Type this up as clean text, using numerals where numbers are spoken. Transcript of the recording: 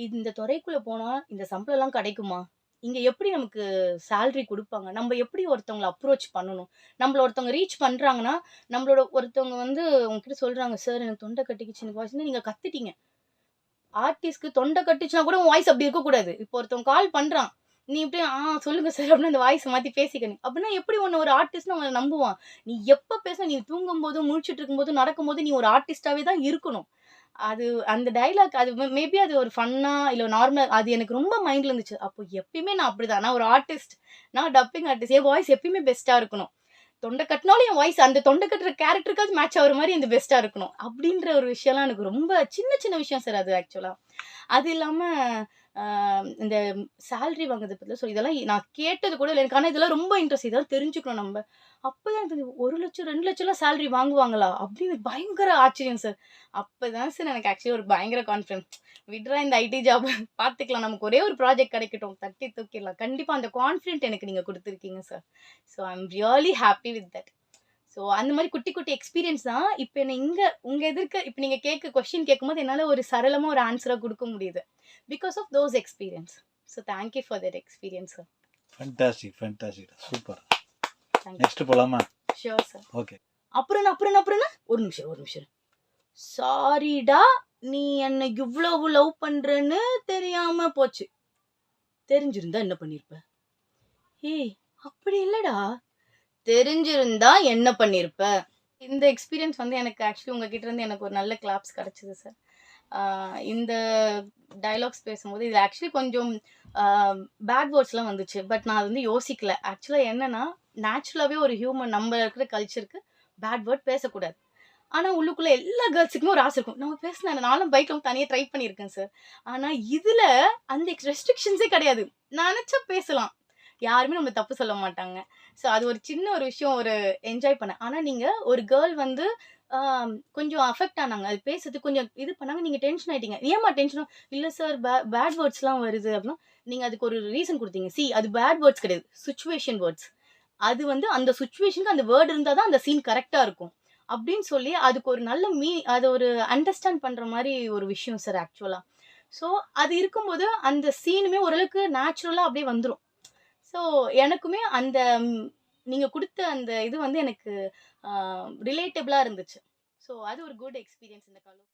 இந்த துறைக்குள்ள போனா இந்த சம்பளம்லாம் கிடைக்குமா? இங்க எப்படி நமக்கு சேலரி குடுப்பாங்க? நம்ம எப்படி ஒருத்தவங்கள அப்ரோச் பண்ணணும்? நம்மள ஒருத்தவங்க ரீச் பண்றாங்கன்னா, நம்மளோட ஒருத்தவங்க வந்து உங்ககிட்ட சொல்றாங்க, "சார் எனக்கு தொண்டை கட்டிக்கிச்சு எனக்கு வாய்ஸ்ன்னு" நீங்க கத்திட்டீங்க. ஆர்டிஸ்ட்க்கு தொண்டை கட்டுச்சுனா கூட உன் வாய்ஸ் அப்படி இருக்கக்கூடாது. இப்போ ஒருத்தவன் கால் பண்றான். நீ இப்படியே சொல்லுங்க சார் அப்படின்னு அந்த வாய்ஸ மாத்தி பேசிக்க நீ. அப்படின்னா எப்படி உன்ன ஒரு ஆர்டிஸ்ட்ன்னு அவன் நம்புவான்? நீ எப்ப பேசினா நீ தூங்கும்போதும், முழிச்சுட்டு இருக்கும்போதும், நடக்கும்போது நீ ஒரு ஆர்டிஸ்ட்டாவே தான் இருக்கணும். அது அந்த டயலாக் அது மேபி அது ஒரு ஃபன்னா இல்ல நார்மலா அது எனக்கு ரொம்ப மைண்ட்ல இருந்துச்சு. அப்போ எப்பயுமே நான் அப்படிதான். நான் ஒரு ஆர்டிஸ்ட். நான் டப்பிங் ஆர்டிஸ்ட். என் வாய்ஸ் எப்பயுமே பெஸ்ட்டா இருக்கணும். தொண்ட கட்னாலும் என் வாய்ஸ் அந்த தொண்ட கட்டுற கேரக்டருக்காவது மேட்ச் ஆகுற மாரி அந்த பெஸ்ட்டா இருக்கணும். அப்படின்ற ஒரு விஷயம்லாம் எனக்கு ரொம்ப சின்ன சின்ன விஷயம் சார் அது ஆக்சுவலா. அது இல்லாம அ இந்த சேலரி வாங்குறத பத்திலாம் இதெல்லாம் நான் கேட்டது கூட இல்ல. எனக்கு ஆனா இதெல்லாம் ரொம்ப இன்ட்ரெஸ்ட். இதெல்லாம் தெரிஞ்சுக்கணும் நம்ப. அப்பதான் எனக்கு தெரிஞ்சது 1,00,000 2,00,000லாம் சேலரி வாங்குவாங்களா? அப்படின்னு பயங்கர ஆச்சரியம் சார். அப்பதான் சார் எனக்கு ஆக்சுவலி ஒரு பயங்கர கான்ஃபிடன்ஸ். விட்றா இந்த ஐடி ஜாப் பார்த்துக்கலாம். நமக்கு ஒரே ஒரு ப்ராஜெக்ட் கிடைக்கட்டும். தட்டி தூக்கிடலாம். கண்டிப்பா அந்த கான்ஃபிடென்ட் எனக்கு நீங்க குடுத்துருக்கீங்க sir. So I am really happy with that. So அந்த மாரி குட்டி, குட்டி எக்ஸ்பீரியன்ஸ் தான். இப்ப என்ன உங்க எதிர்க்க இப்ப நீங்க கொஸ்டின் கேட்கும்போது என்னால ஒரு சரளமா ஒரு ஆன்ஸரா குடுக்க முடியுது. Because of those experience. So thank you for that experience sir. Fantastic, fantastic. Super. Thank you. Next போலாமா? Sure sir. ஓகே. அப்புறம் என்ன? ஒரு நிமிஷம், ஒரு நிமிஷம். சாரிடா, நீ என்ன இவ்வளவு லவ் பண்றன்னு தெரியாம போச்சு. தெரிஞ்சிருந்தா என்ன பண்ணிருப்ப? ஏய்! அப்படி இல்லடா. தெரிஞ்சிருந்தா என்ன பண்ணிருப்ப? இந்த எக்ஸ்பீரியன்ஸ் வந்து எனக்கு ஆக்சுவலி உங்ககிட்ட இருந்து எனக்கு ஒரு நல்ல கிளாப்ஸ் கிடைச்சது சார். இந்த டயலாக்ஸ் பேசும்போது இது ஆக்சுவலி கொஞ்சம் ஆ பேட் வேர்ட்ஸ்லாம் வந்துச்சு. பட் நான் அது வந்து யோசிக்கல. ஆக்சுவலா என்னன்னா, நேச்சுரலாவே ஒரு ஹியூமன் நம்ம இருக்கிற கல்ச்சருக்கு பேட் வேர்ட் பேசக்கூடாது. ஆனா உள்ளுக்குள்ள எல்லா கேர்ள்ஸுக்குமே ஒரு ஆசை இருக்கும். நம்ம பேசினா நானும் பைக்ல தனியா ட்ரை பண்ணியிருக்கேன் சார். ஆனா இதுல அந்த ரெஸ்ட்ரிக்ஷன்ஸே கிடையாது. நெனச்சா பேசலாம். யாருமே நம்மள தப்பு சொல்ல மாட்டாங்க. ஸோ அது ஒரு சின்ன ஒரு விஷயம் ஒரு என்ஜாய் பண்ணேன். ஆனா நீங்க ஒரு கேர்ள் வந்து ஆ கொஞ்சம் அஃபெக்ட் ஆனாங்க. அது பேசுறதுக்கு கொஞ்சம் இது பண்ணாங்க. நீங்க டென்ஷன் ஆயிட்டீங்க. ஏம்மா டென்ஷன் இல்ல சார் பேட் வேர்ட்ஸ்லாம் வருது அப்டின்னா, நீங்க அதுக்கு ஒரு ரீசன் குடுத்தீங்க. அது பேட் வேர்ட்ஸ் கிடையாது. Situation words. அது வந்து அந்த சிச்சுவேஷனுக்கு அந்த வேர்ட் இருந்தா தான் அந்த சீன் கரெக்ட்டா இருக்கும். அப்டின்னு சொல்லி அதுக்கு ஒரு நல்ல அத ஒரு அண்டர்ஸ்டாண்ட் பண்ற மாரி ஒரு விஷயம் சார் ஆக்சுவலா. ஸோ அது இருக்கும்போது அந்த சீனுமே ஓரளவுக்கு நேச்சுரலா அப்டியே வந்துரும். ஸோ எனக்குமே அந்த நீங்க குடுத்த அந்த இது வந்து எனக்கு ரிலேட்டபிளா இருந்துச்சு. ஸோ அது ஒரு குட் எக்ஸ்பீரியன்ஸ் இந்த காலம்.